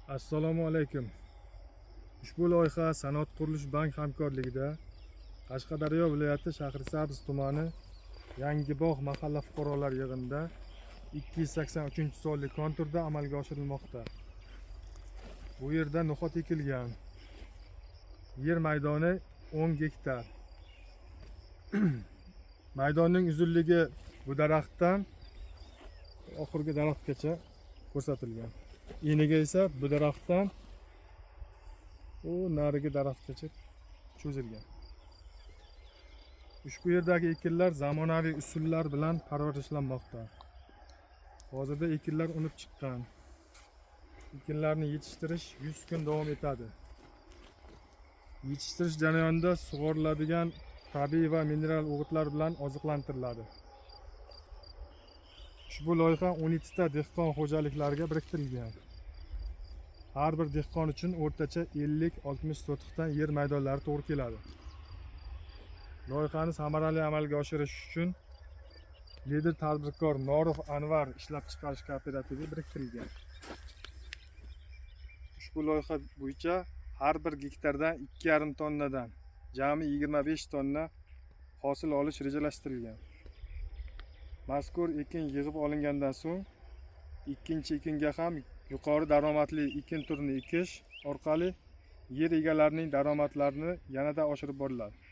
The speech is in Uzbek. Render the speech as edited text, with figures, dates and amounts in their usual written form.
Assalomu alaykum. Ushbu loyiha Sanoat qurilish bank hamkorligida Qashqadaryo viloyati Shahrisabz tumani Yangibog' mahalla fuqarolar yig'inida 283-sonli konturda amalga oshirilmoqda. Bu yerda no'xat ekilgan. Yer maydoni 10 gektar. Maydonning uzunligi bu daraxtdan oxirgi daraxtgacha ko'rsatilgan. Eniga esa bu daraxtdan narigi daraxtgacha cho'zilgan. Ushbu yerdagi ekinlar zamonaviy usullar bilan parvarishlanmoqda. Hozirda ekinlar unib chiqqan. Ekinlarni yetishtirish 100 kun davom etadi. Yetishtirish jarayonida sug'oriladigan tabiiy va mineral o'g'itlar bilan oziqlantiriladi. Ushbu loyiha 12 ta dehqon xo'jaliklariga biriktirilgan. Har bir dehqon uchun o'rtacha 50-60 sotixdan yer maydonlari to'g'ri keladi. Loyihani samarali amalga oshirish uchun lider tadbirkor Norov Anvar ishlab chiqarish kooperativi biriktirilgan. Ushbu loyiha bo'yicha har bir gektardan 2,5 tonnadan jami 25 tonna hosil olish rejalashtirilgan. Mazkur ekin yig'ib olingandan so'ng ikkinchi ekinga ham yuqori daromadli ekin turini ekish orqali yer egalarining daromadlarini yanada oshirib boriladi.